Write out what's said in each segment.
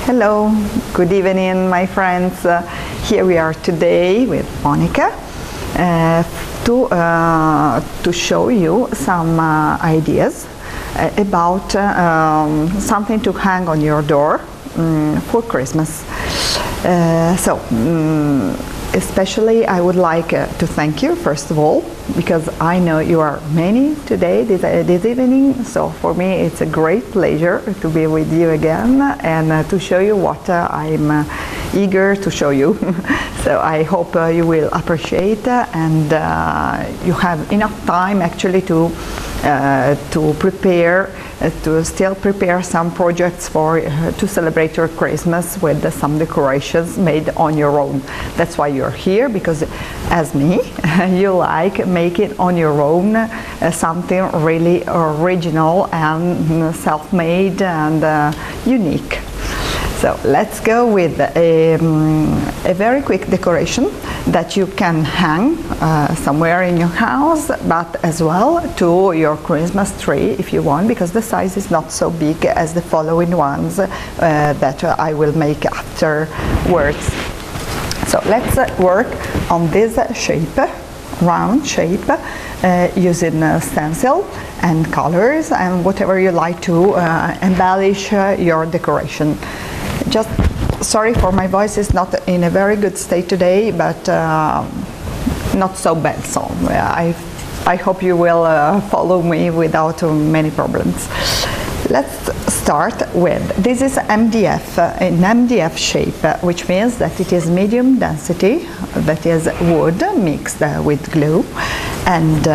Hello, good evening, my friends. Here we are today with Monica to show you some ideas about something to hang on your door for Christmas. Especially I would like to thank you first of all, because I know you are many today this evening, so for me it's a great pleasure to be with you again and to show you what I'm eager to show you. So I hope you will appreciate and you have enough time actually to prepare, to still prepare some projects for to celebrate your Christmas with some decorations made on your own. That's why you're here, because as me, you like make it on your own, something really original and self-made and unique. So let's go with a very quick decoration that you can hang somewhere in your house, but as well to your Christmas tree if you want, because the size is not so big as the following ones that I will make afterwards. So let's work on this shape, round shape, using stencil and colors and whatever you like to embellish your decoration. Just sorry for my voice, is not in a very good state today, but not so bad, so I hope you will follow me without many problems. Let's start with, this is MDF, an MDF shape, which means that it is medium density, that is wood mixed with glue. And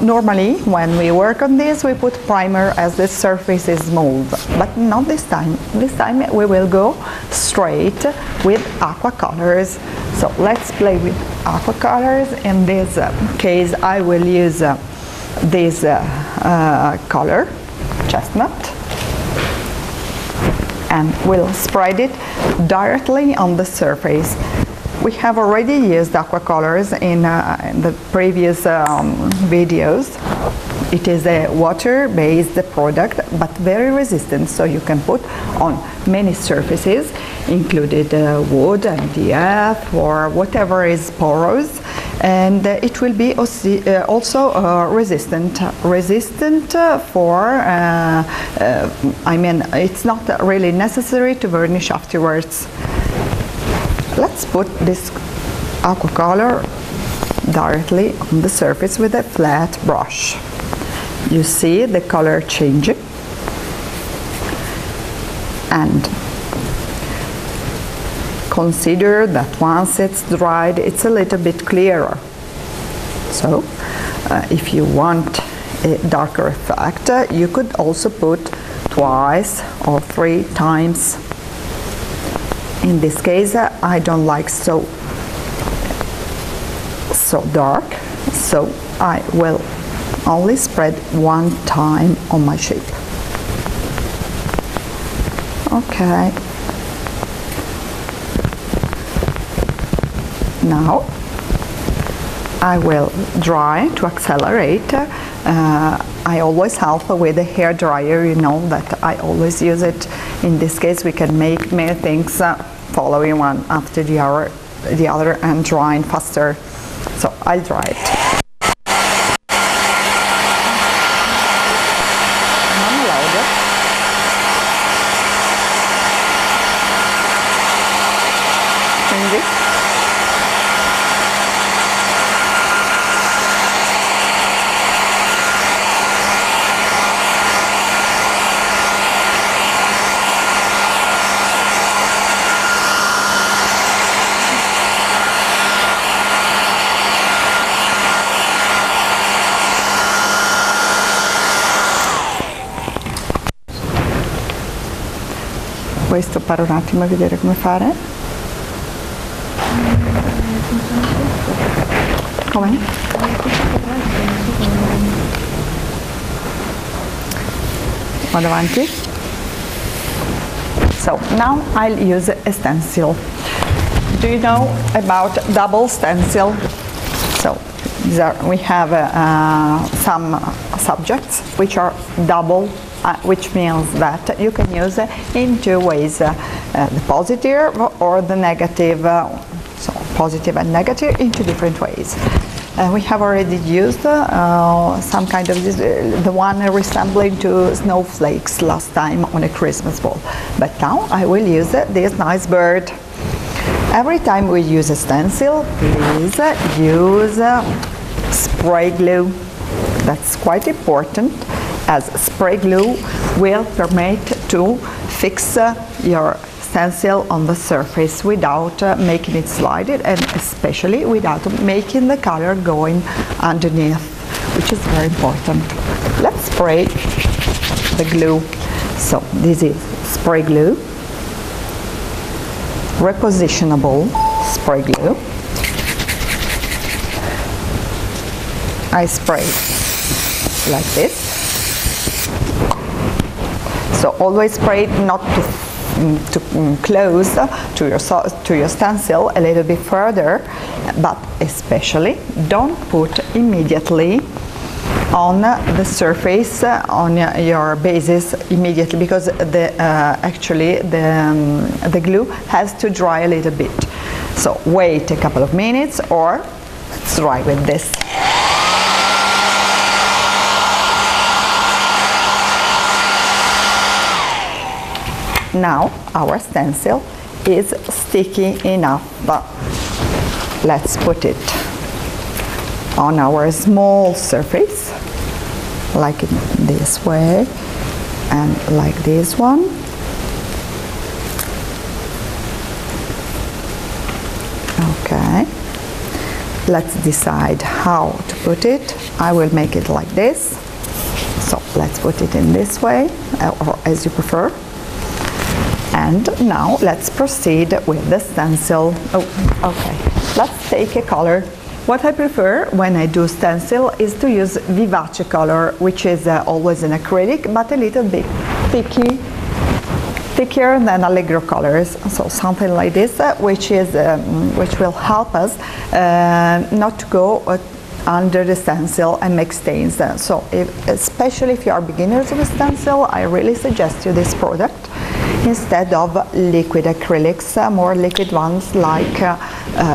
normally when we work on this we put primer as the surface is smooth, but not this time. This time we will go straight with aqua colors. So let's play with aqua colors. In this case I will use this color, chestnut, and we'll spread it directly on the surface. We have already used aqua colors in the previous videos. It is a water-based product, but very resistant, so you can put on many surfaces, included wood, MDF, or whatever is porous, and it will be also resistant for, I mean, it's not really necessary to varnish afterwards. Let's put this aqua color directly on the surface with a flat brush. You see the color changing, and consider that once it's dried it's a little bit clearer. So if you want a darker effect, you could also put twice or 3 times. In this case I don't like so dark, so I will only spread 1 time on my shape. Okay. Now I will dry to accelerate. I always help with a hair dryer, you know that I always use it. In this case we can make many things following one after the other and drying faster. So I'll dry it. Puoi stoppare un attimo e vedere come fare? Come? Vado avanti. So now I'll use a stencil. Do you know about double stencil? So we have some subjects which are double which means that you can use it in two ways, the positive or the negative, so positive and negative in two different ways. We have already used some kind of this, the one resembling to snowflakes last time on a Christmas ball, but now I will use this nice bird. Every time we use a stencil, please use spray glue. That's quite important, as spray glue will permit to fix your stencil on the surface without making it slide, and especially without making the color going underneath, which is very important. Let's spray the glue. So this is spray glue, repositionable spray glue. I spray like this. So always spray not too close to your stencil, a little bit further, but especially don't put immediately on the surface, on your bases immediately, because actually the glue has to dry a little bit. So wait a couple of minutes, or let's try with this. Now our stencil is sticky enough, but let's put it on our small surface, like in this way and like this one. Okay, let's decide how to put it. I will make it like this, so let's put it in this way, or as you prefer. And now let's proceed with the stencil. Oh, okay. Let's take a color. What I prefer when I do stencil is to use Vivace color, which is always an acrylic, but a little bit thicker than Allegro colors. So something like this, which will help us not to go under the stencil and make stains. So especially if you are beginners of a stencil, I really suggest you this product instead of liquid acrylics, more liquid ones like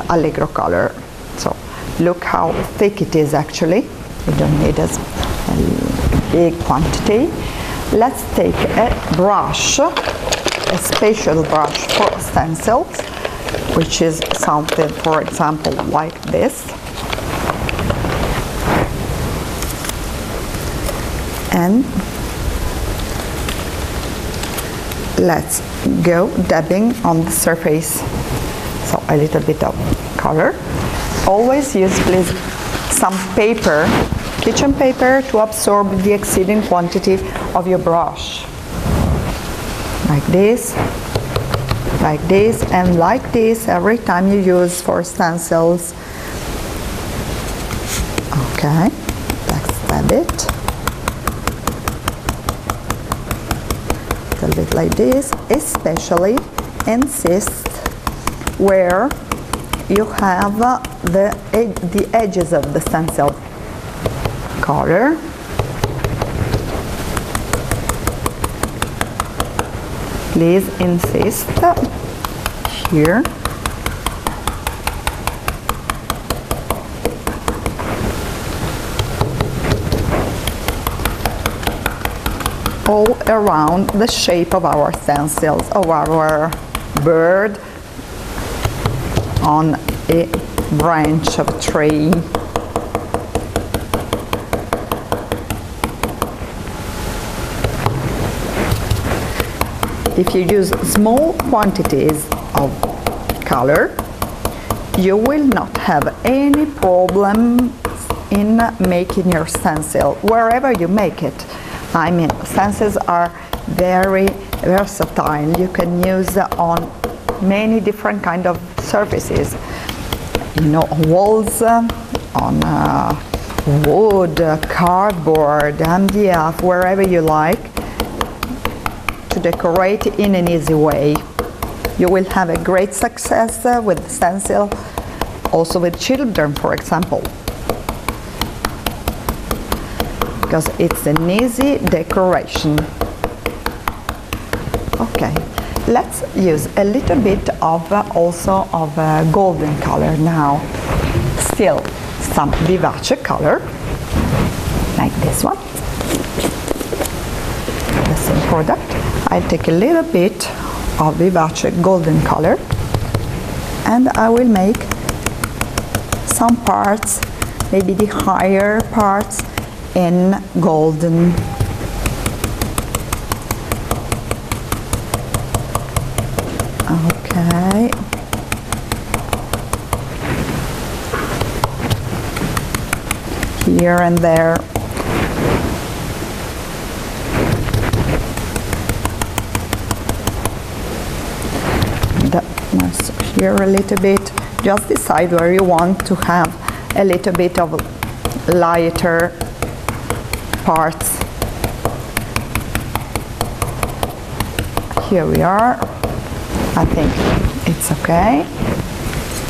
Allegro color. So look how thick it is actually. You don't need a big quantity. Let's take a brush, a special brush for stencils, which is something, for example, like this. And let's go dabbing on the surface. So a little bit of color. Always use, please, some paper, kitchen paper, to absorb the exceeding quantity of your brush. Like this, and like this every time you use for stencils. Okay, let's dab it. A little bit like this, especially insist where you have the edges of the stencil color. Please insist here. All around the shape of our stencils, of our bird on a branch of a tree. If you use small quantities of color, you will not have any problem in making your stencil, wherever you make it. I mean, stencils are very versatile. You can use on many different kind of surfaces. You know, walls, on wood, cardboard, MDF, wherever you like, to decorate in an easy way. You will have a great success with stencil, also with children, for example. because it's an easy decoration. Okay, let's use a little bit of also of a golden color now. Still some vivace color, like this one. The same product. I'll take a little bit of vivace golden color, and I will make some parts, maybe the higher parts, in golden. Okay. Here and there. Here a little bit. Just decide where you want to have a little bit of lighter parts. Here we are. I think it's okay.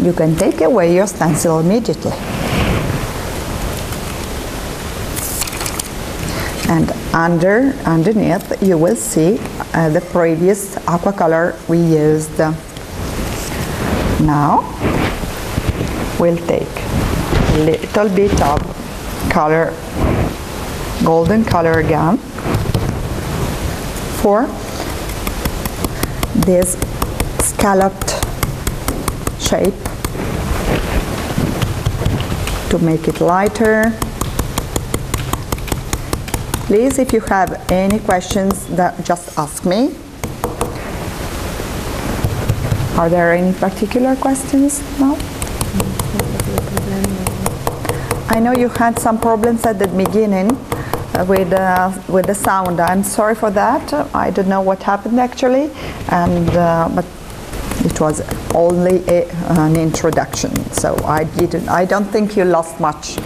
You can take away your stencil immediately. And underneath you will see the previous aqua color we used. Now we'll take a little bit of color, golden color again, for this scalloped shape, to make it lighter. Please, if you have any questions, just ask me. Are there any particular questions now? I know you had some problems at the beginning with the sound. I'm sorry for that. I don't know what happened actually, and but it was only an introduction, so I don't think you lost much.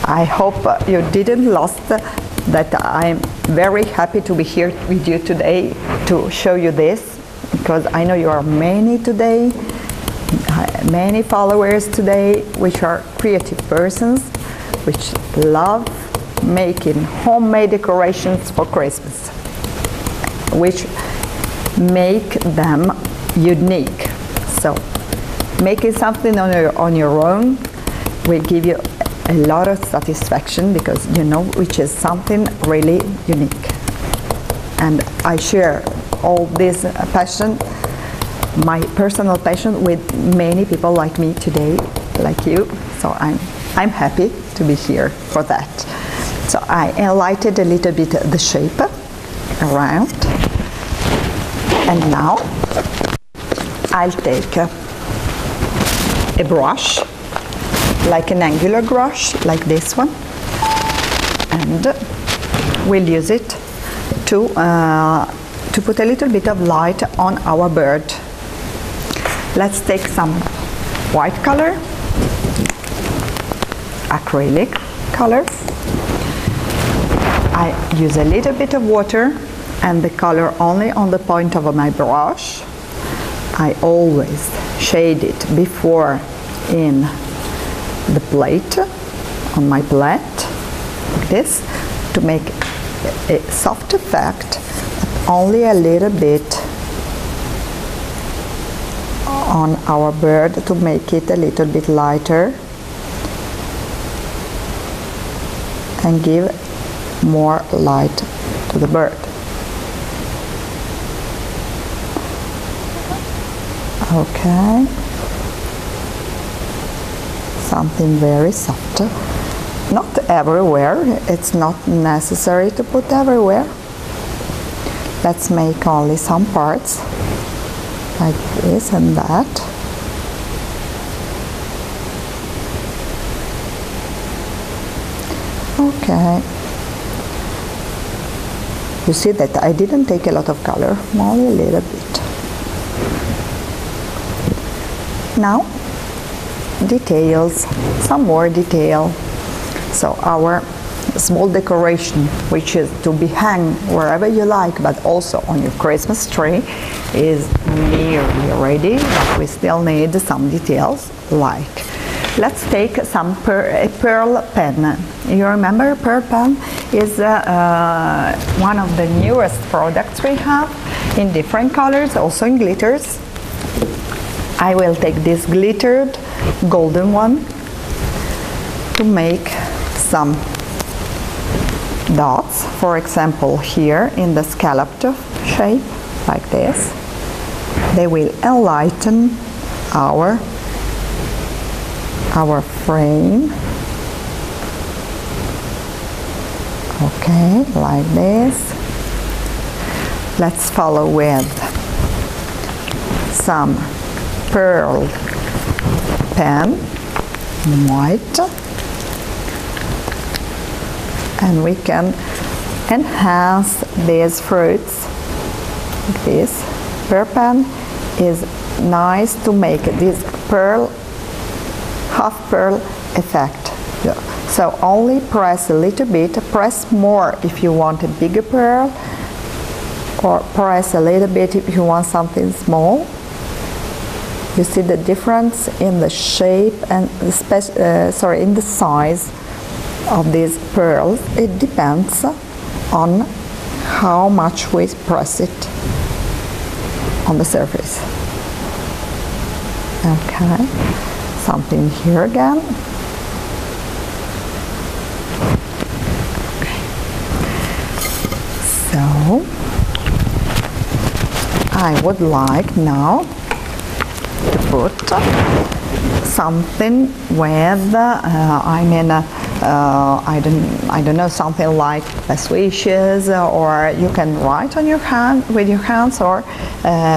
I hope you didn't lost that. I'm very happy to be here with you today to show you this, because I know you are many today, many followers today, which are creative persons, which love making homemade decorations for Christmas, which make them unique. So making something on your own will give you a lot of satisfaction, because you know which is something really unique. And I share all this passion, my personal passion, with many people like me today, like you. So I'm happy to be here for that. So I enlightened a little bit the shape around, and now I'll take a brush, like an angular brush, like this one, and we'll use it to put a little bit of light on our bird. Let's take some white color, acrylic color. I use a little bit of water and the color only on the point of my brush. I always shade it before in the plate, on my plate, like this, to make a soft effect, only a little bit on our bird to make it a little bit lighter and give more light to the bird. Okay, something very soft. Not everywhere, it's not necessary to put everywhere. Let's make only some parts, like this and that. Okay. You see that I didn't take a lot of color, only a little bit. Now, details, some more detail. So our small decoration, which is to be hung wherever you like, but also on your Christmas tree, is nearly ready, but we still need some details, like let's take some pearl pen. You remember pearl pen is one of the newest products we have in different colors, also in glitters. I will take this glittered golden one to make some dots, for example here in the scalloped shape, like this. They will enlighten our frame. Okay, like this. Let's follow with some pearl pen in white, and we can enhance these fruits like this. Pearl pen is nice to make this pearl, half pearl effect. So only press a little bit, press more if you want a bigger pearl, or press a little bit if you want something small. You see the difference in the shape and in the size of these pearls. It depends on how much we press it on the surface. Okay, something here again. Okay. So I would like now to put something with I don't know, something like best wishes, or you can write on your hand with your hands, or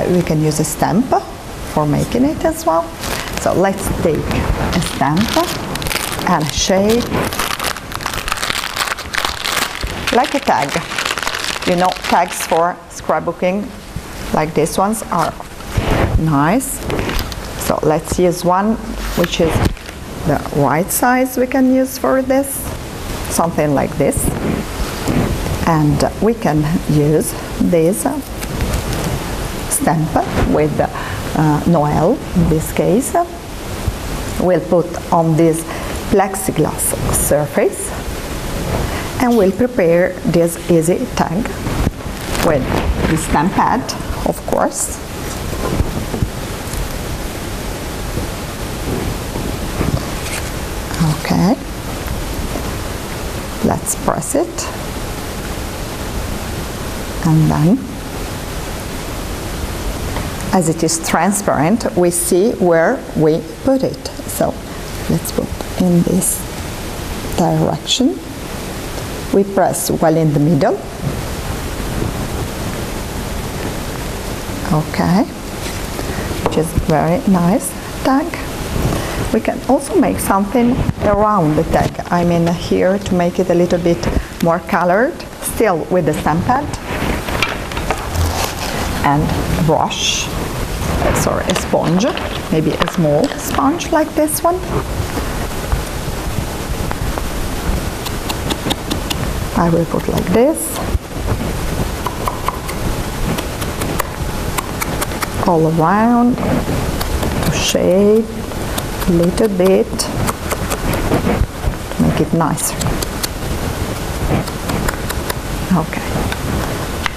we can use a stamp for making it as well. So let's take a stamp and a shape like a tag. You know, tags for scrapbooking like these ones are nice. So let's use one which is the right size we can use for this, something like this. And we can use this stamp with Noel in this case. We'll put on this plexiglass surface, and we'll prepare this easy tag with the stamp pad, of course. Okay, let's press it, and then, as it is transparent, we see where we put it. So let's put in this direction. We press well in the middle. Okay, which is very nice tag. We can also make something around the tag. I mean here to make it a little bit more colored, still with the stamp pad and brush, a sponge, maybe a small sponge like this one. I will put like this all around to shape a little bit to make it nicer. Okay,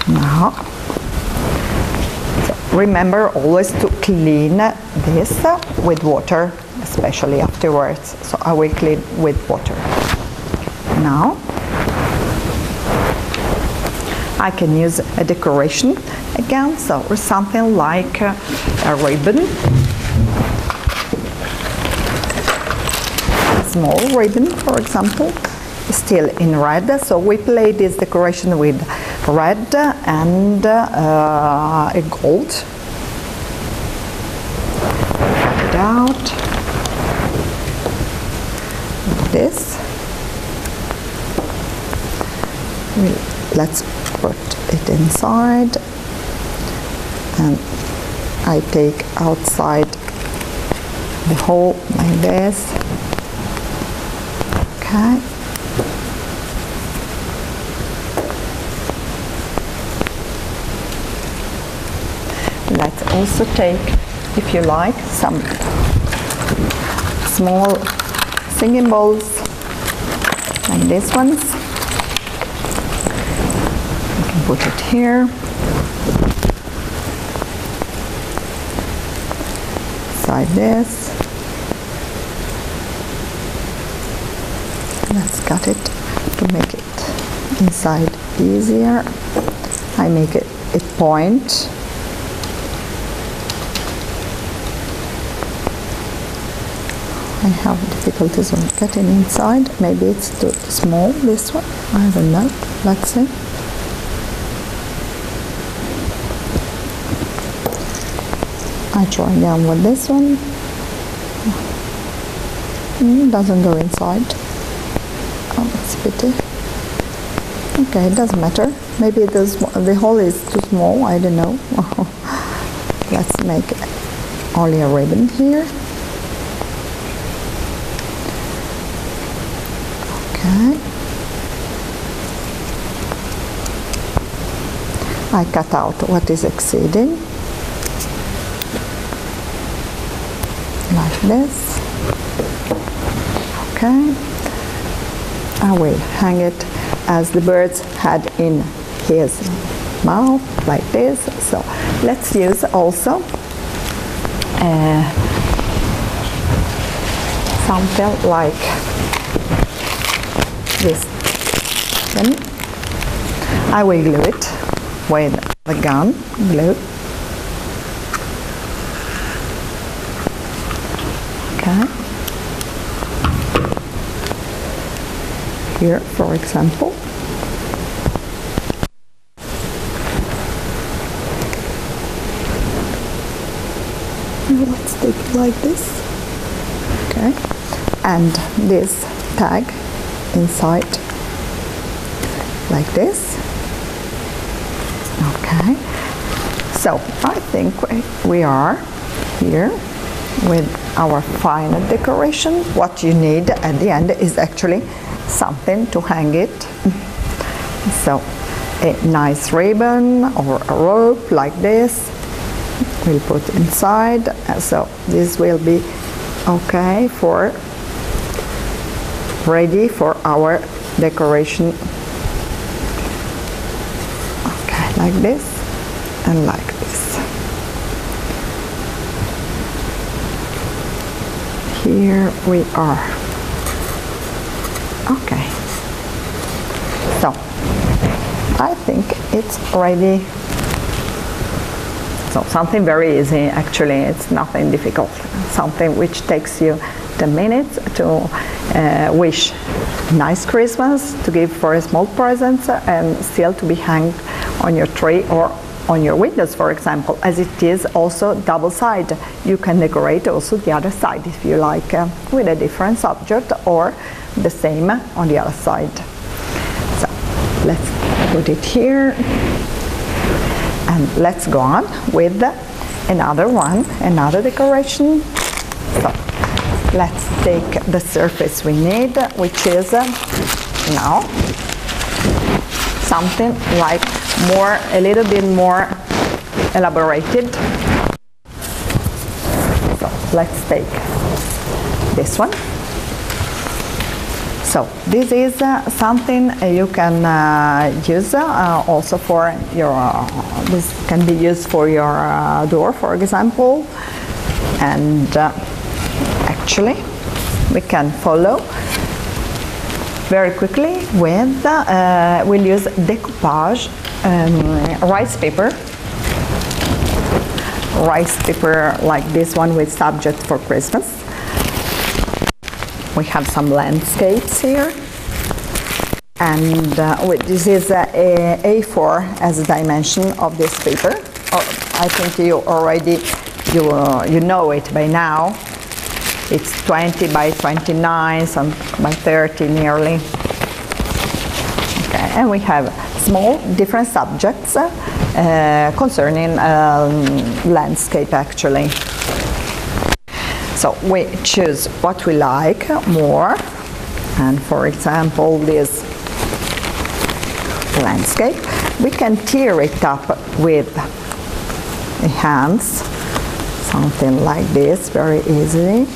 now so remember always to clean this with water, especially afterwards. So I will clean with water. Now I can use a decoration again, so or something like a ribbon, a small ribbon, for example, still in red. So we play this decoration with red and a gold. Cut it out like this. Let's put it inside, and I take outside the hole like this. Okay. Let's also take, if you like, some small singing bowls like these ones. You can put it here. Like this. Let's cut it to make it inside easier. I make it a point. I have difficulties on cutting inside. Maybe it's too small, this one. I don't know. Let's see. I try down with this one. Doesn't go inside. Oh, that's a pity. Okay, it doesn't matter. Maybe the hole is too small. I don't know. Let's make only a ribbon here. Okay. I cut out what is exceeding. Like this. Okay. I will hang it as the bird's head in his mouth, like this. So let's use also something like this. Then I will glue it with the gun glue. Okay. Here, for example. Let's take it like this. Okay. And this tag inside like this. Okay. So I think we are here with our final decoration. What you need at the end is actually something to hang it. So a nice ribbon or a rope like this we'll put inside. So this will be okay for ready for our decoration. Okay, like this and like this. Here we are. Okay. So I think it's ready. So something very easy, actually. It's nothing difficult. Something which takes you 10 minutes to wish nice Christmas, to give for a small present, and still to be hung on your tree or on your windows, for example, as it is also double side. You can decorate also the other side if you like, with a different subject or the same on the other side. So let's put it here. And let's go on with another one, another decoration. So let's take the surface we need, which is now something like a little bit more elaborated. So let's take this one. So this is something you can use also for your, this can be used for your door, for example. And actually we can follow very quickly with, we'll use decoupage, rice paper like this one with subject for Christmas. We have some landscapes here, and this is A4 as a dimension of this paper. I think you already you know it by now. It's 20 by 29, some by 30 nearly. Okay, and we have small different subjects concerning landscape actually. So we choose what we like more, and for example this landscape, we can tear it up with the hands, something like this, very easily.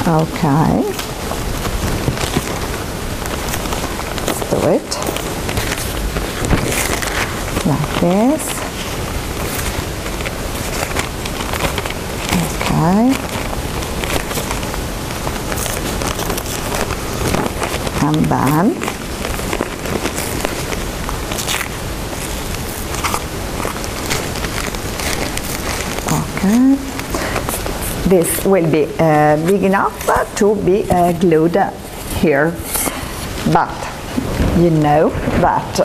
Okay. Let's do it like this. Okay. And then okay, this will be big enough to be glued here, but you know that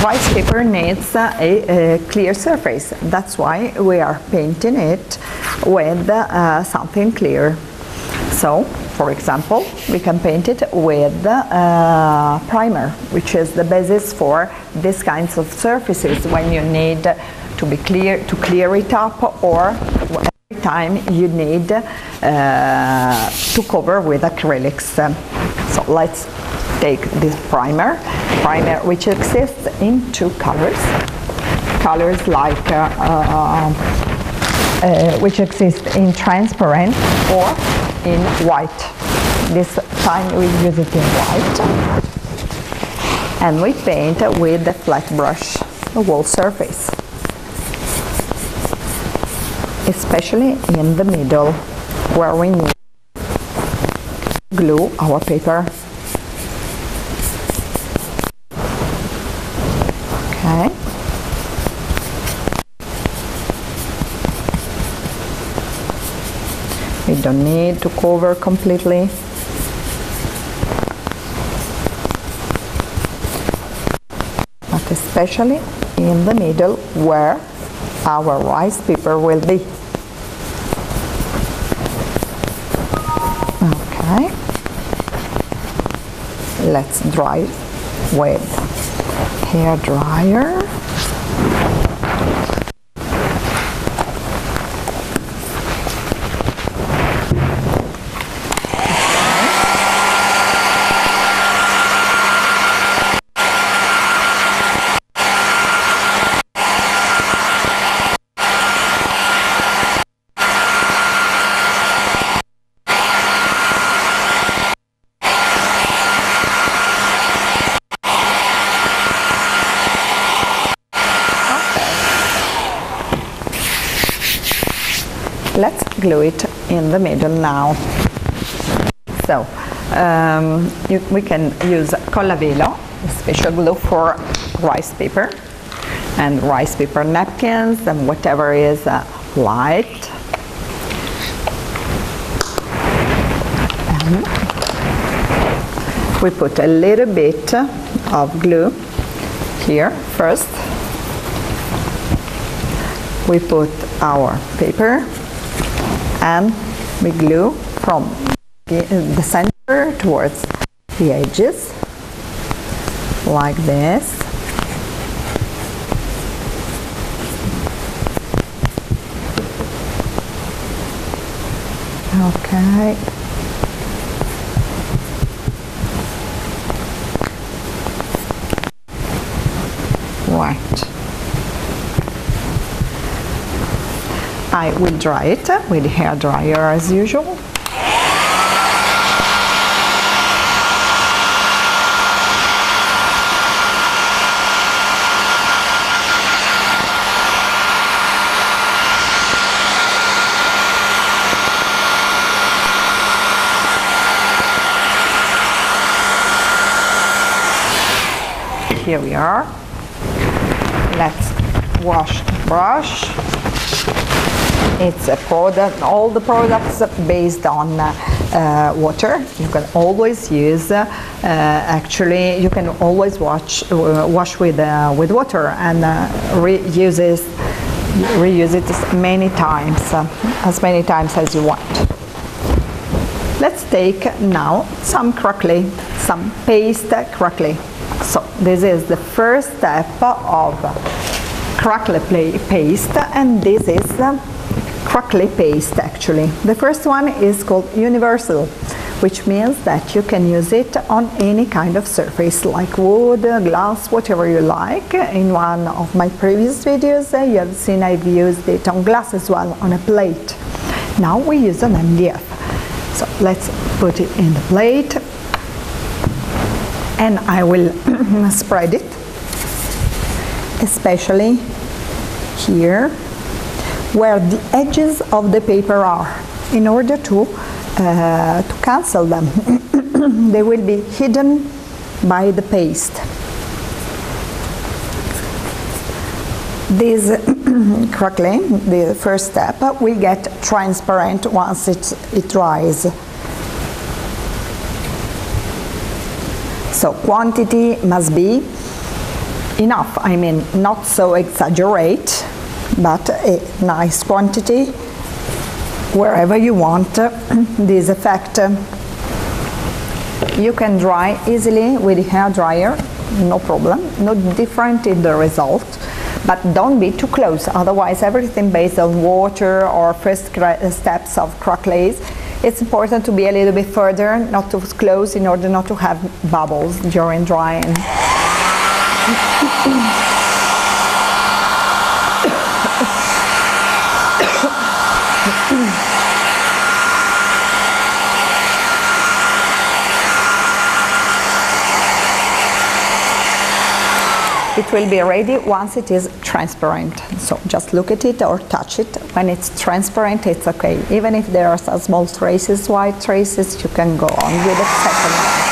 rice paper needs a clear surface. That's why we are painting it with something clear. So, for example, we can paint it with primer, which is the basis for these kinds of surfaces when you need to be clear, to clear it up, or every time you need to cover with acrylics. So let's take this primer which exists in two colors like which exist in transparent or in white. This time we use it in white, and we paint with the flat brush the whole surface, especially in the middle where we need to glue our paper. Okay. We don't need to cover completely. But especially in the middle where our rice paper will be. Okay. Let's dry with hair dryer. Let's glue it in the middle now. So we can use colla velo, a special glue for rice paper and rice paper napkins and whatever is light. And we put a little bit of glue here first. We put our paper and we glue from the center towards the edges like this. Okay. Right. I will dry it with the hair dryer as usual. Here we are. Let's wash the brush. It's a product, all the products based on water. You can always use, actually, you can always wash with water and reuse it as many times as you want. Let's take now some crackly, some paste crackly. So this is the first step of crackly paste, and this is crackly paste actually. The first one is called universal, which means that you can use it on any kind of surface like wood, glass, whatever you like. In one of my previous videos you have seen I've used it on glass as well, on a plate. Now we use an MDF. So let's put it in the plate, and I will spread it, especially here where the edges of the paper are, in order to cancel them. They will be hidden by the paste. This crackling, the first step, will get transparent once it dries. So quantity must be enough, I mean not so exaggerate, but a nice quantity wherever you want this effect. You can dry easily with a hair dryer, no problem, no different in the result. But don't be too close, otherwise everything based on water or first steps of crackles. It's important to be a little bit further, not too close, in order not to have bubbles during drying. It will be ready once it is transparent. So just look at it or touch it. When it's transparent, it's okay. Even if there are some small traces, white traces, you can go on with the second one.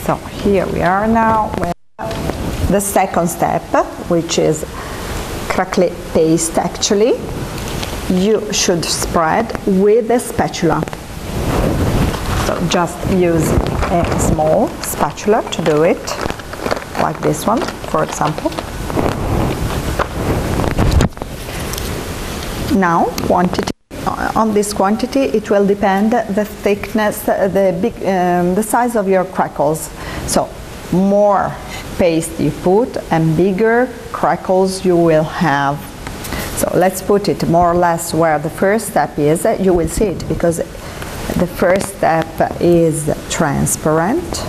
So here we are now with the second step, which is crackle paste. Actually, you should spread with a spatula. So just use a small spatula to do it, like this one, for example. Now, quantity. On this quantity, it will depend the thickness, the size of your crackles. So, more paste you put, and bigger crackles you will have. So let's put it more or less where the first step is. You will see it because the first step is transparent.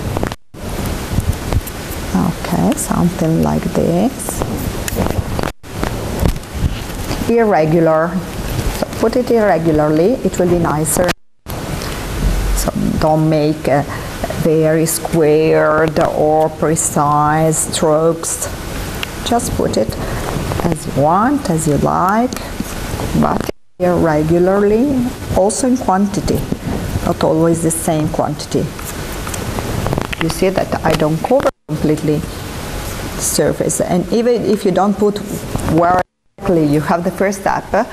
Okay, something like this. Irregular. So put it irregularly, it will be nicer. So don't make very squared or precise strokes. Just put it as you want, as you like, but irregularly, also in quantity, not always the same quantity. You see that I don't cover completely the surface, and even if you don't put where exactly you have the first step,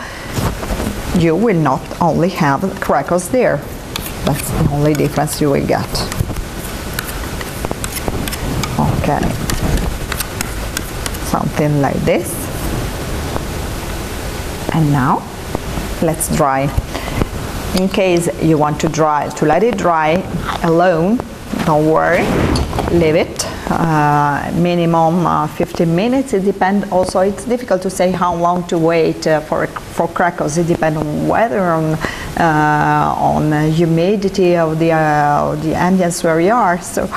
you will not only have crackles there. That's the only difference you will get. Okay, something like this. And now let's dry. In case you want to let it dry alone, don't worry, leave it minimum 15 minutes. It depends also, it's difficult to say how long to wait for crackles. It depends on weather, on humidity of the ambience where you are. So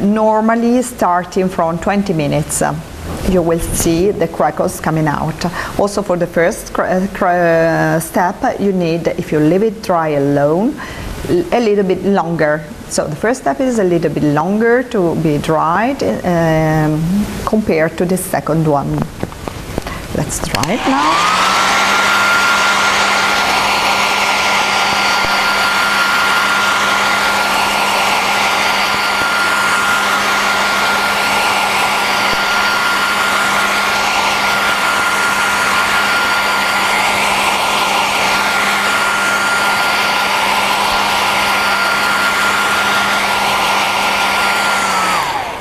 normally starting from 20 minutes you will see the crackles coming out. Also for the first step you need, if you leave it dry alone, a little bit longer. So the first step is a little bit longer to be dried compared to the second one. Let's try it now.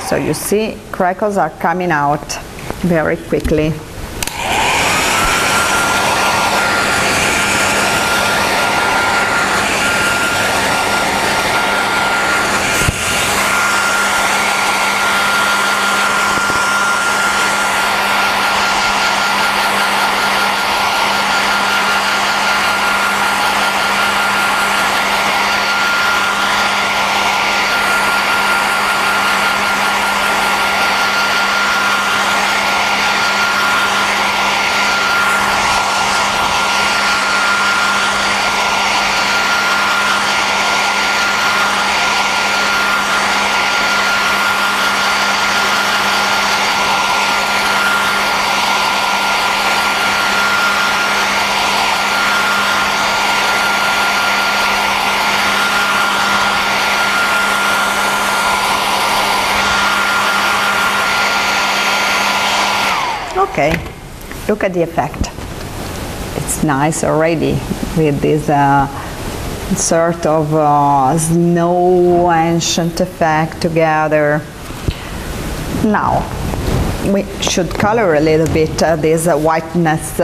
So you see, crackles are coming out very quickly. Okay, look at the effect. It's nice already with this sort of snow ancient effect together. Now we should color a little bit this whiteness,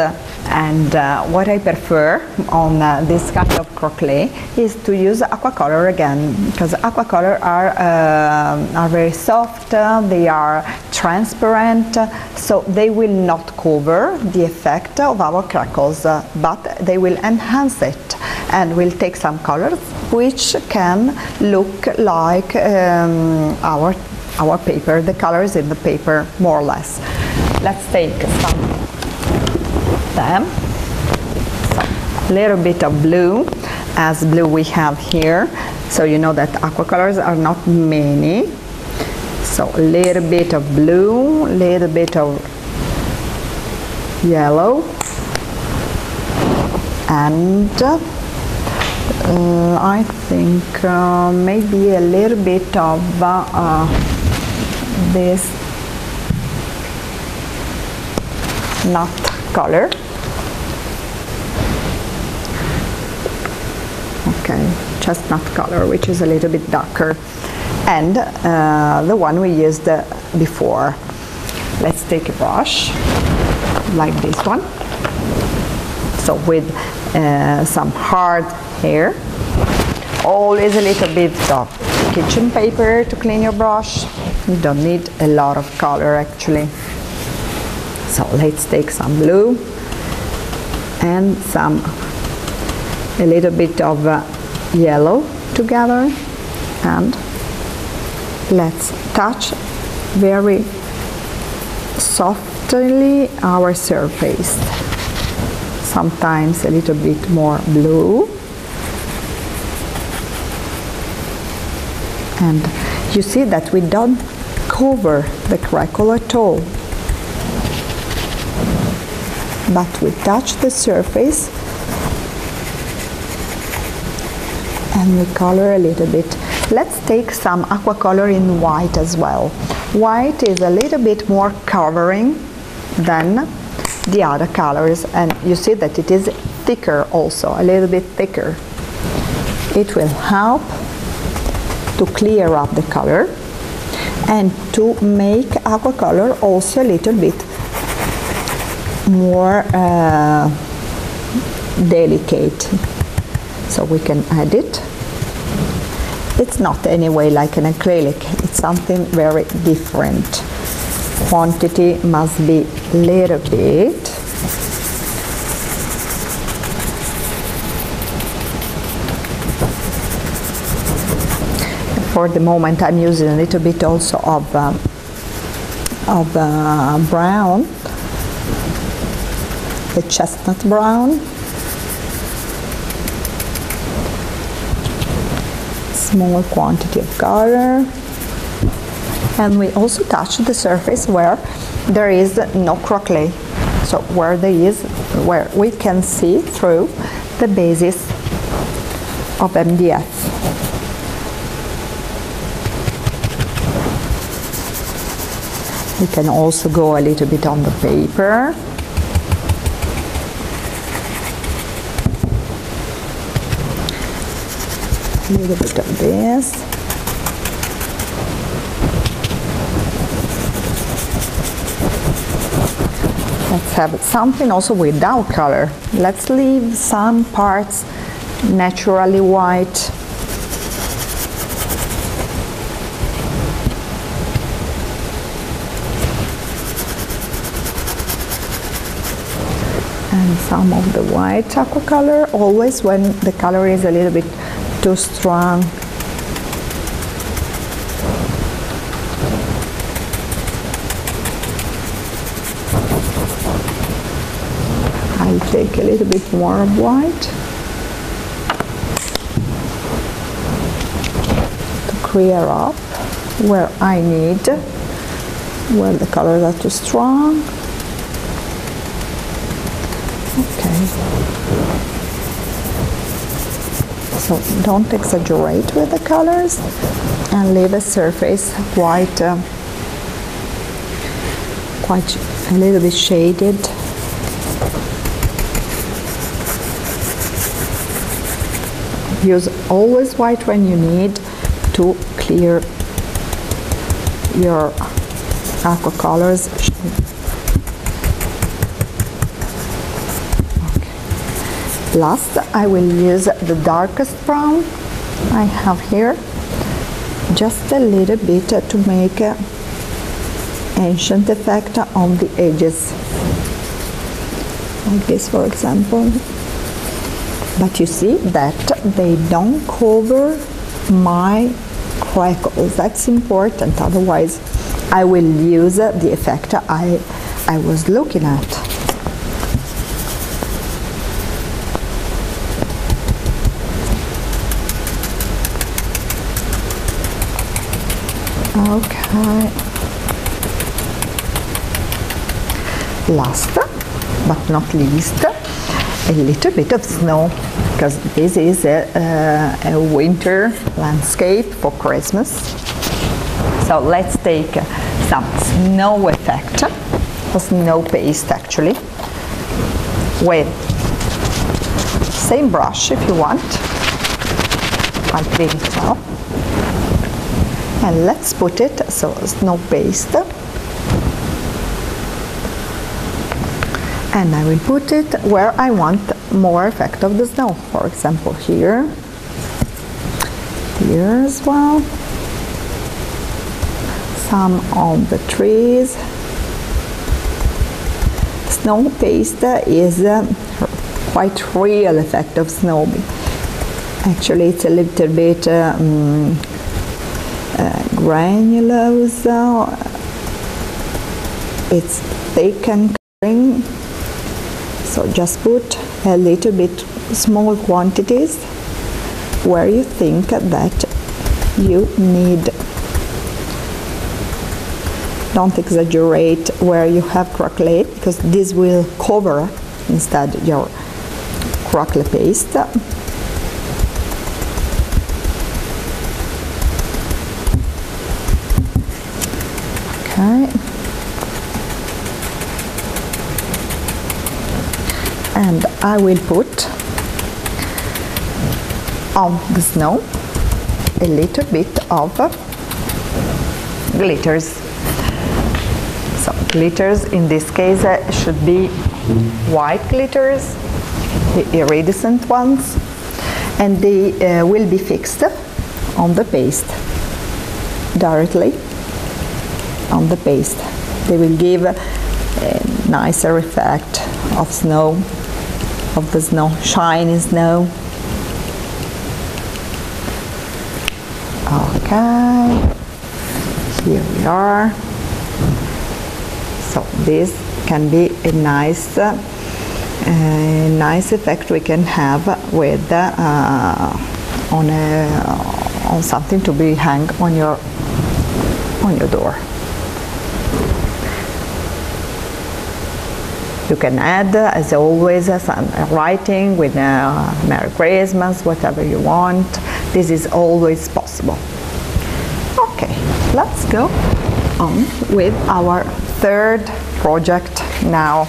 and what I prefer on this kind of croquet is to use aqua color again, because aqua color are very soft, they are transparent, so they will not cover the effect of our crackles, but they will enhance it and will take some colors which can look like our paper, the colors in the paper, more or less. Let's take some them. So, little bit of blue, as blue we have here. So you know that aqua colors are not many. So a little bit of blue, little bit of yellow, and I think maybe a little bit of this nut color. Okay, chestnut color, which is a little bit darker, and the one we used before. Let's take a brush like this one. So with some hard hair, always a little bit of kitchen paper to clean your brush. You don't need a lot of color actually. So let's take some blue and a little bit of yellow together, and let's touch very softly our surface. Sometimes a little bit more blue, and you see that we don't cover the crackle at all, but we touch the surface and we color a little bit. Let's take some aqua color in white as well. White is a little bit more covering than the other colors, and you see that it is thicker also, a little bit thicker. It will help to clear up the color and to make aqua color also a little bit more delicate. So we can add it. It's not anyway like an acrylic, it's something very different. Quantity must be little bit. For the moment I'm using a little bit also of brown, the chestnut brown. Small quantity of color, and we also touch the surface where there is no croquet, so where we can see through the basis of MDF. We can also go a little bit on the paper. A little bit of this. Let's have something also without color. Let's leave some parts naturally white. And some of the white aqua color, always when the color is a little bit too strong. I'll take a little bit more of white to clear up where I need, where the colors are too strong. Okay. So don't exaggerate with the colors and leave a surface quite a little bit shaded. Use always white when you need to clear your aqua colors. Okay. Last, I will use the darkest brown I have here, just a little bit to make an ancient effect on the edges, like this, for example. But you see that they don't cover my crackles. That's important, otherwise I will use the effect I was looking at. Okay. Last but not least, a little bit of snow, because this is a winter landscape for Christmas. So let's take some snow effect, a snow paste actually, with same brush if you want, like this now. And let's put it, so snow paste. And I will put it where I want more effect of the snow. For example, here, here as well, some on the trees. Snow paste is quite real effect of snow. Actually, it's a little bit granulose. It's thick and clean. So just put a little bit small quantities where you think that you need. Don't exaggerate where you have cracklet, because this will cover instead your crackle paste. Okay. And I will put on the snow a little bit of glitters. So glitters in this case should be white glitters, the iridescent ones, and they will be fixed on the paste, directly on the paste. They will give a nicer effect of snow, of the snow, shiny snow. Okay, here we are. So this can be a nice effect we can have with on something to be hung on your door. You can add, as always, some writing with Merry Christmas, whatever you want. This is always possible. Okay, let's go on with our third project now.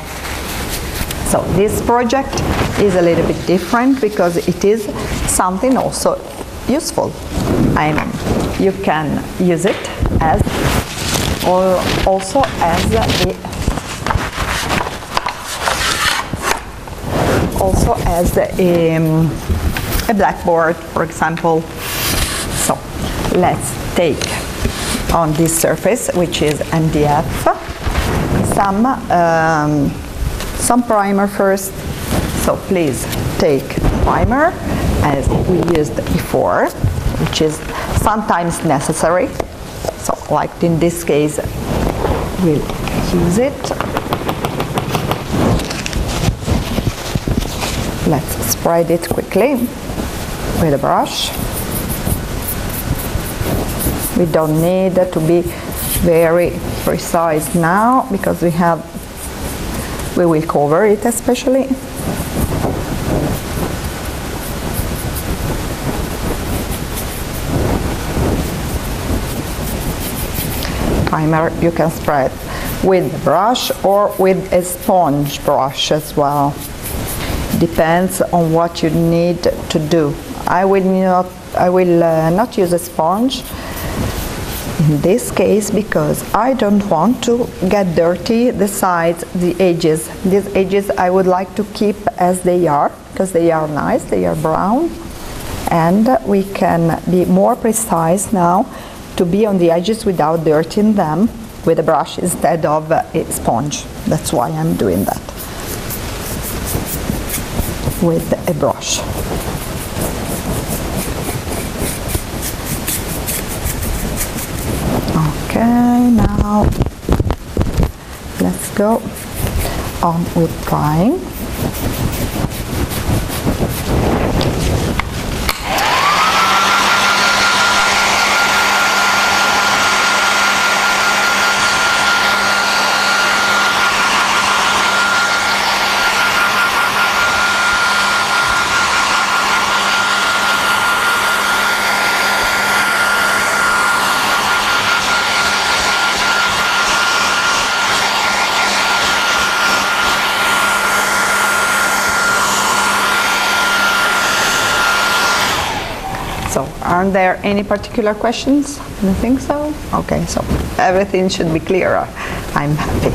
So this project is a little bit different because it is something also useful. You can use it as also as a blackboard, for example. So let's take on this surface, which is MDF, some primer first. So please take primer as we used before, which is sometimes necessary. So like in this case, we'll use it. Let's spread it quickly with a brush. We don't need to be very precise now because we will cover it especially. primer, you can spread with a brush or with a sponge brush as well. Depends on what you need to do. I will not use a sponge in this case because I don't want to get dirty the sides, the edges. These edges I would like to keep as they are because they are nice, they are brown, and we can be more precise now to be on the edges without dirtying them with a brush instead of a sponge. That's why I'm doing that with a brush. Okay, now let's go on with drying. So, aren't there any particular questions? I think so. Okay, so everything should be clearer. I'm happy.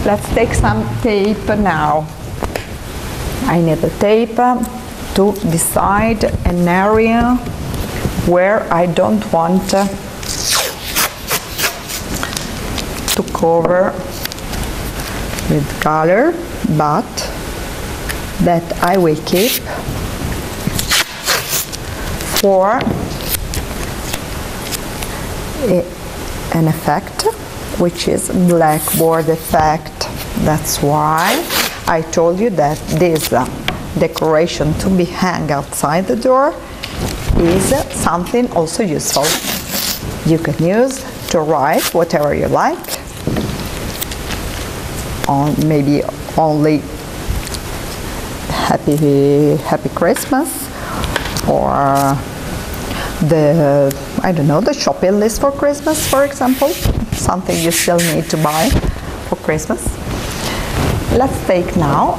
Let's take some tape now. I need the tape to decide an area where I don't want to cover with color, but that I will keep for an effect, which is blackboard effect. That's why I told you that this decoration to be hung outside the door is something also useful. You can use to write whatever you like, on maybe only Happy Christmas, or the, I don't know, the shopping list for Christmas, for example, something you still need to buy for Christmas. Let's take now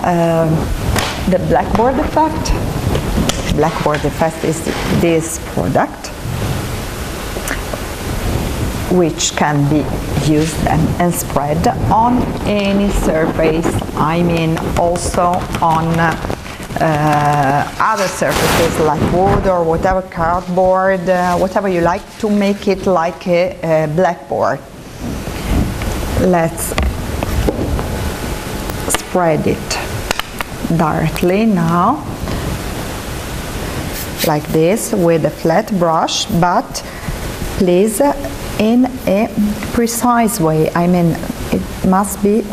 the blackboard effect. Blackboard effect is this product, which can be used and spread on any surface. I mean also on other surfaces like wood or whatever, cardboard, whatever you like, to make it like a blackboard. Let's spread it directly now, like this, with a flat brush, but please in a precise way. I mean, it must be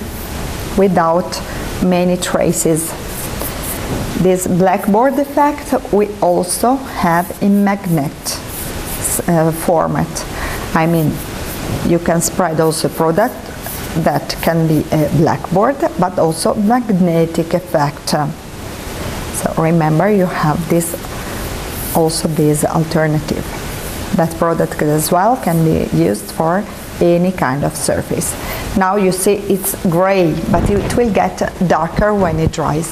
without many traces. This blackboard effect we also have in magnet format. I mean, you can spread also product that can be a blackboard, but also magnetic effect. So remember, you have this alternative. That product as well can be used for any kind of surface. Now you see it's gray, but it will get darker when it dries.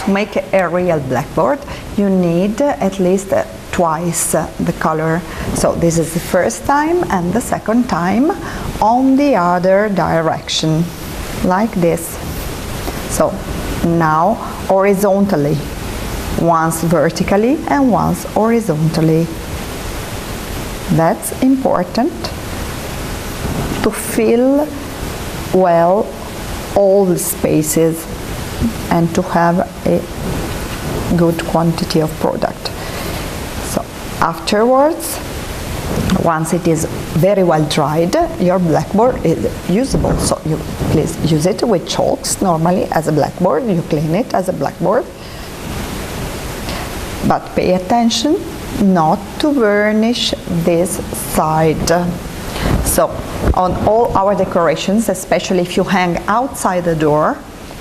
To make a real blackboard, you need at least twice the color. So this is the first time, and the second time on the other direction, like this. So now horizontally, once vertically and once horizontally. That's important to fill well all the spaces and to have a good quantity of product. Afterwards, once it is very well dried, your blackboard is usable. So you please use it with chalks normally as a blackboard. You clean it as a blackboard. But pay attention not to varnish this side. So on all our decorations, especially if you hang outside the door,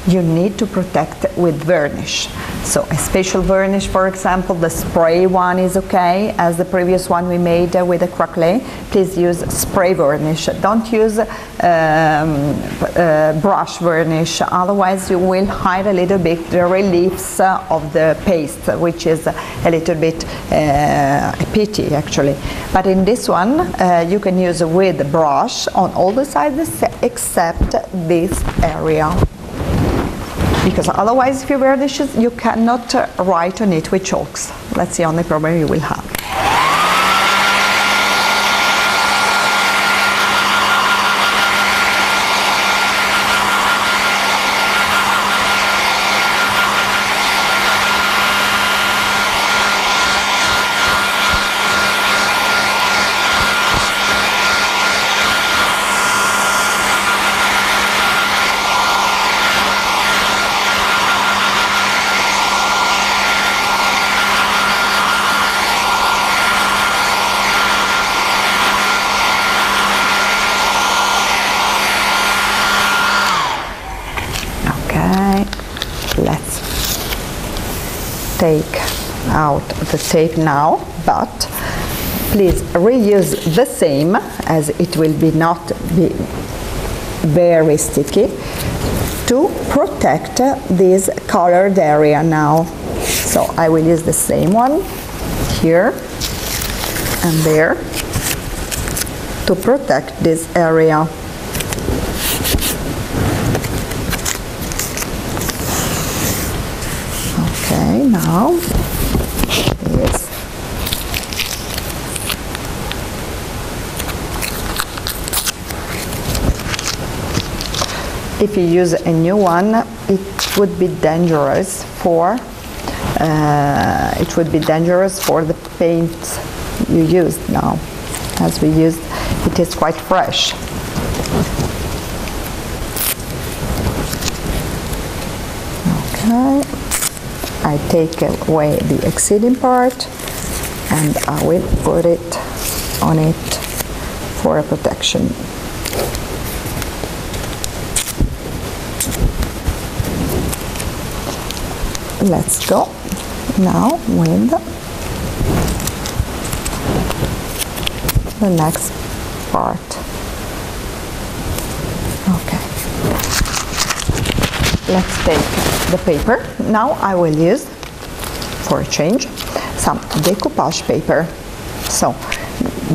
you need to protect with varnish. So a special varnish, for example, the spray one is okay, as the previous one we made with the craquelé. Please use spray varnish. Don't use brush varnish, otherwise you will hide a little bit the reliefs of the paste, which is a little bit a pity actually. But in this one, you can use with the brush on all the sides except this area. Because otherwise, if you varnish it, you cannot write on it with chalks. That's the only problem you will have. Let's take out the tape now, but please reuse the same, as it will not be very sticky, to protect this colored area now. So I will use the same one here and there to protect this area. Okay, now yes. If you use a new one, it would be dangerous for the paint you used now. As we used, it is quite fresh. Okay. I take away the exceeding part and I will put it on it for a protection. Let's go now with the next part. Okay. Let's take the paper. Now I will use, for a change, some decoupage paper. So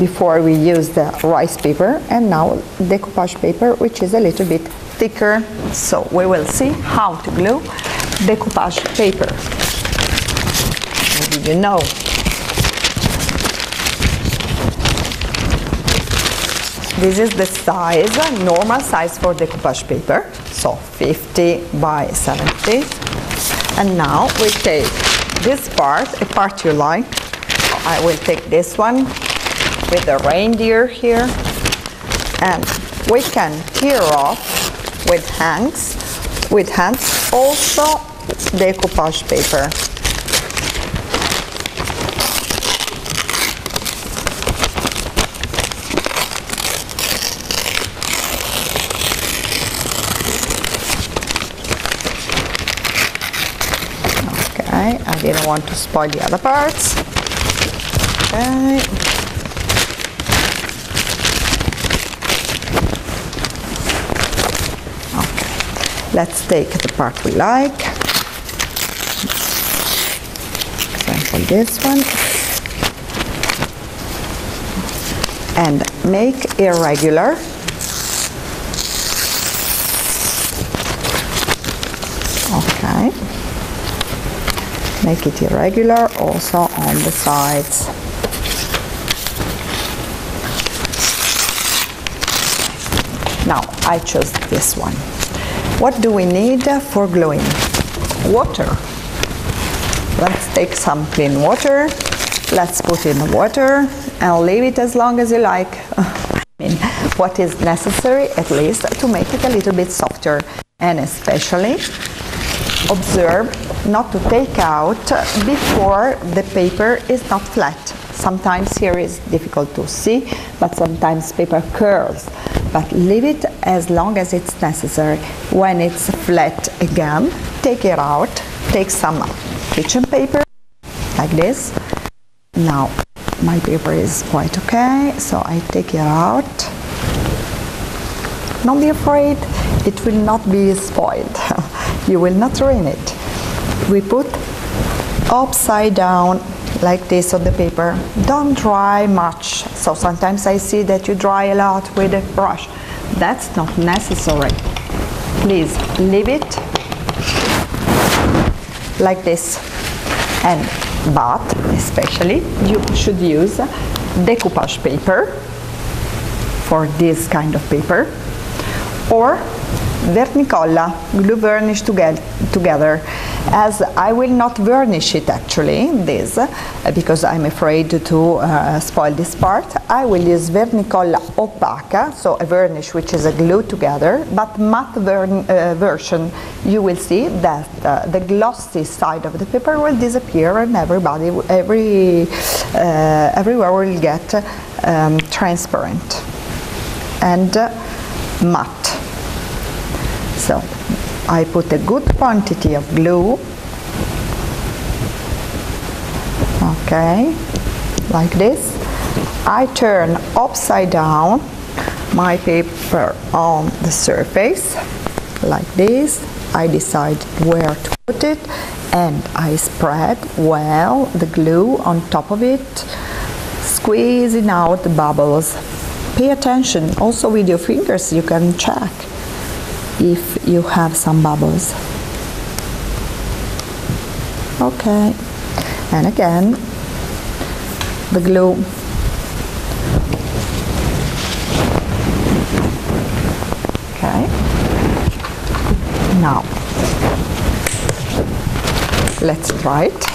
before we use the rice paper, and now decoupage paper, which is a little bit thicker. So we will see how to glue decoupage paper. Maybe you know. This is the size, normal size for decoupage paper, so 50 by 70. And now we take this part, a part you like. I will take this one with the reindeer here, and we can tear off with hands also decoupage paper. I didn't want to spoil the other parts. Okay. Okay. Let's take the part we like. For example, this one. And make irregular. Okay. Make it irregular also on the sides. Now I chose this one. What do we need for gluing? Water. Let's take some clean water Let's put in the water and leave it as long as you like. I mean, what is necessary at least to make it a little bit softer. And especially observe not to take out before the paper is not flat. Sometimes here is difficult to see, but sometimes paper curls. But leave it as long as it's necessary. When it's flat again, take it out. Take some kitchen paper, like this. Now, my paper is quite okay, so I take it out. Don't be afraid, it will not be spoiled. You will not ruin it. We put upside down like this on the paper. Don't dry much. So sometimes I see that you dry a lot with a brush. That's not necessary. Please leave it like this. But especially you should use decoupage paper for this kind of paper, or vernicolla, glue varnish together. As I will not varnish it actually, this, because I'm afraid to spoil this part, I will use vernicolla opaca, so a varnish which is a glue together, but matte version. You will see that the glossy side of the paper will disappear and everywhere will get transparent and matte. So I put a good quantity of glue, okay, like this. I turn upside down my paper on the surface, like this. I decide where to put it, and I spread well the glue on top of it, squeezing out the bubbles. Pay attention, also with your fingers you can check if you have some bubbles. Okay, and again the glue. Okay, now let's try it.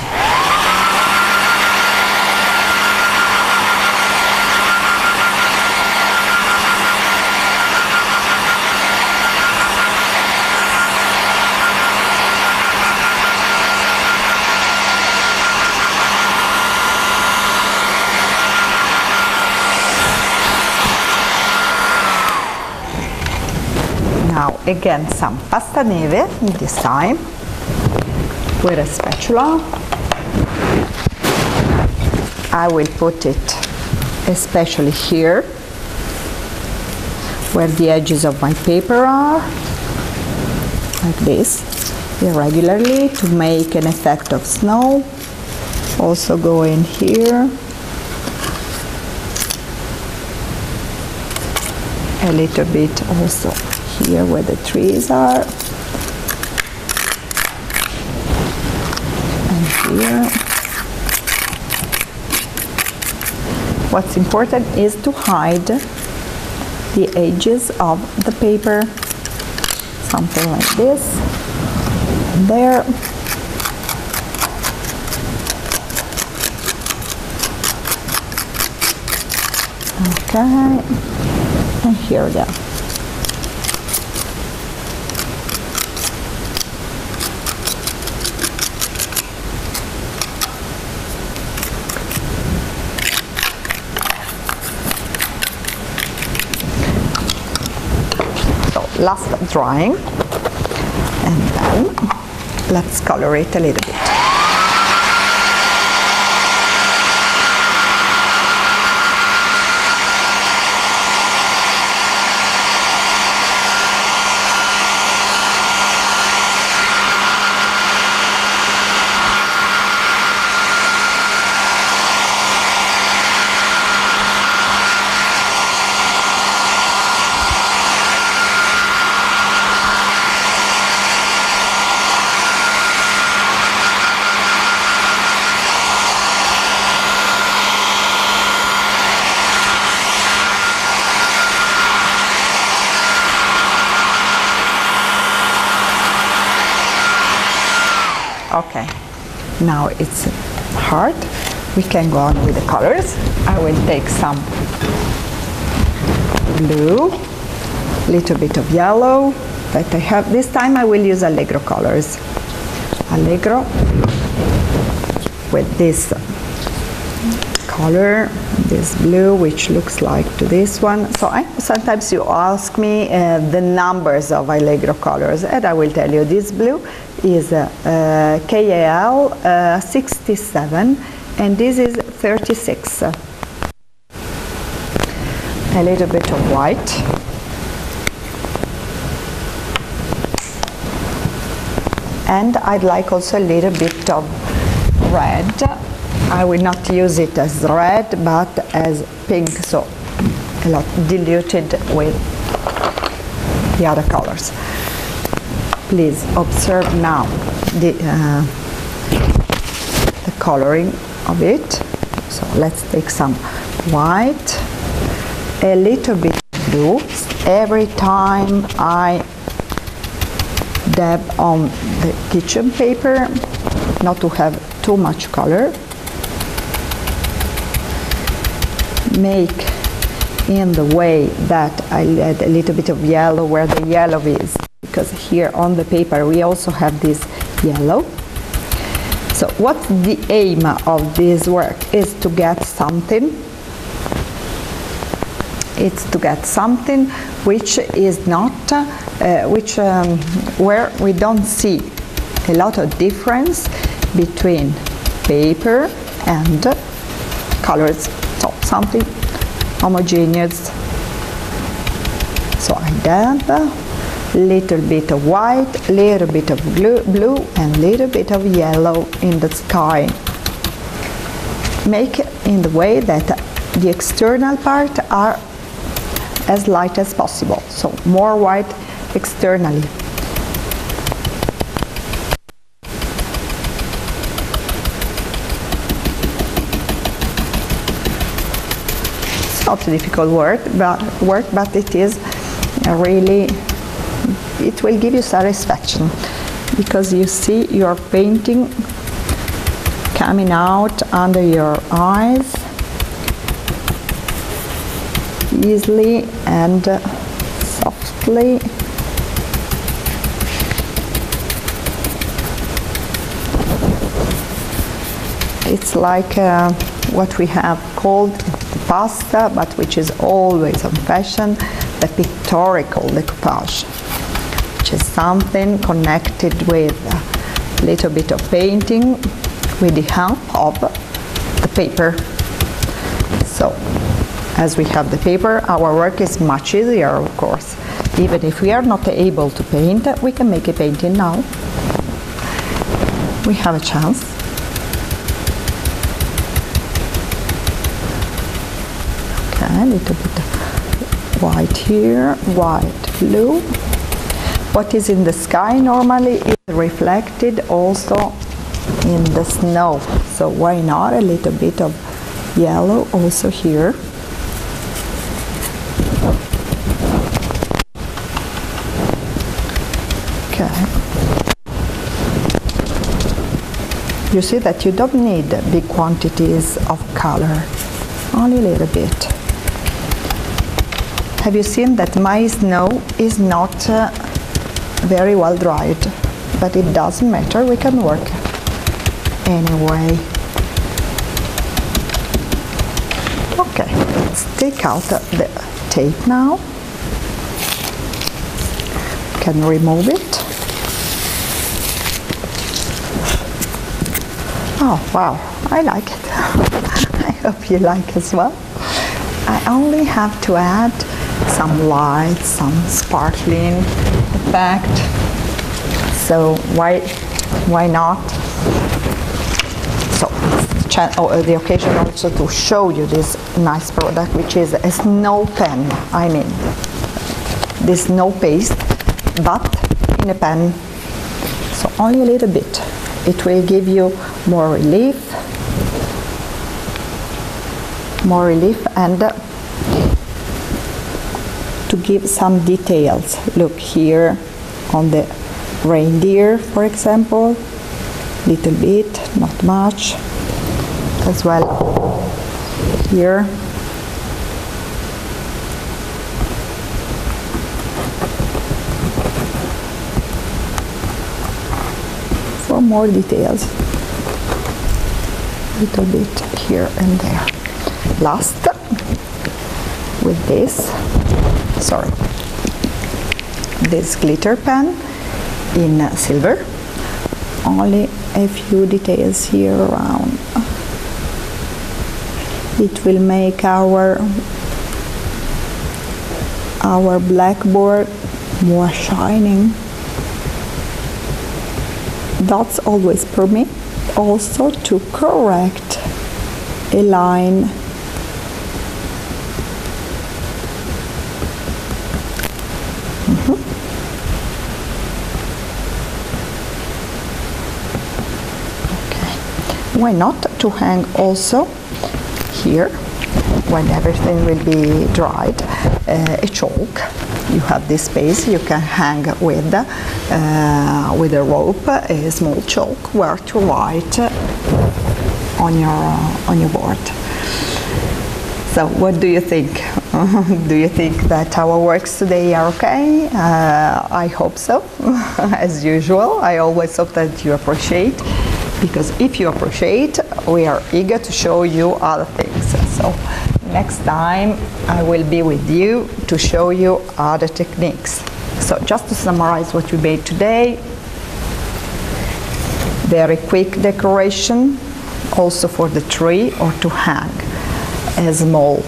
Now again some pasta neve, this time with a spatula. I will put it especially here where the edges of my paper are, like this, irregularly to make an effect of snow. Also go in here, a little bit also here where the trees are, and here. What's important is to hide the edges of the paper, something like this, and there. Okay, and here we go. Last drawing, and then let's color it a little bit. Okay, now it's hard, we can go on with the colors. I will take some blue, little bit of yellow that I have. This time I will use Allegro colors. Allegro with this color, this blue, which looks like to this one. So sometimes you ask me the numbers of Allegro colors, and I will tell you this blue is KAL 67, and this is 36. A little bit of white. And I'd like also a little bit of red. I will not use it as red, but as pink, so a lot diluted with the other colors. Please observe now the coloring of it. So let's take some white, a little bit of blue. Every time I dab on the kitchen paper, not to have too much color. Make in the way that I add a little bit of yellow where the yellow is, because here on the paper we also have this yellow. So what's the aim of this work is to get something. It's to get something which is not, where we don't see a lot of difference between paper and colors. So something homogeneous. So I dab a little bit of white, little bit of blue, and little bit of yellow in the sky. Make it in the way that the external part are as light as possible. So more white externally. Not a difficult work, but it is really, it will give you satisfaction, because you see your painting coming out under your eyes easily and softly. It's like what we have called pasta, but which is always on fashion, the pictorial decoupage, which is something connected with a little bit of painting with the help of the paper. So as we have the paper, our work is much easier, of course. Even if we are not able to paint, we can make a painting now. We have a chance. A little bit of white here, white, blue. What is in the sky normally is reflected also in the snow. So why not a little bit of yellow also here. Okay. You see that you don't need big quantities of color, only a little bit. Have you seen that my snow is not very well dried, but it doesn't matter, we can work anyway. Okay, let's take out the tape now. Can remove it. Oh wow, I like it. I hope you like as well. I only have to add some light, some sparkling effect. So why not? So the occasion also to show you this nice product, which is a snow pen. I mean, this snow paste, but in a pen. So only a little bit. It will give you more relief and to give some details. Look here on the reindeer, for example, little bit, not much. as well here. For more details, a little bit here and there. Last, with this, this glitter pen in silver. Only a few details here around. It will make our blackboard more shining. That's always permit also to correct a line. Why not to hang also here, when everything will be dried, a chalk. You have this space, you can hang with a rope, a small chalk where to write on your board. So what do you think? Do you think that our works today are okay? I hope so, as usual. I always hope that you appreciate, because if you appreciate, we are eager to show you other things. So next time I will be with you to show you other techniques. So just to summarize what we made today: very quick decoration, also for the tree or to hang, a small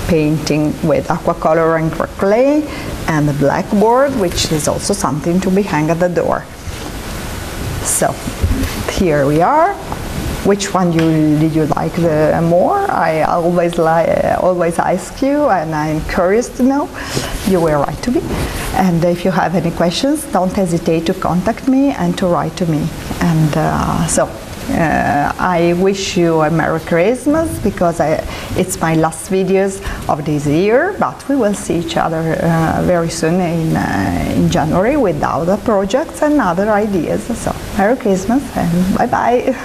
painting with aquacolor and clay, and a blackboard, which is also something to be hung at the door. So here we are. Which one did you like more? I always ask you, and I'm curious to know. You were right to me. And if you have any questions, don't hesitate to contact me and to write to me. And I wish you a Merry Christmas, because it's my last videos of this year, but we will see each other very soon in January with other projects and other ideas. So Merry Christmas and bye-bye.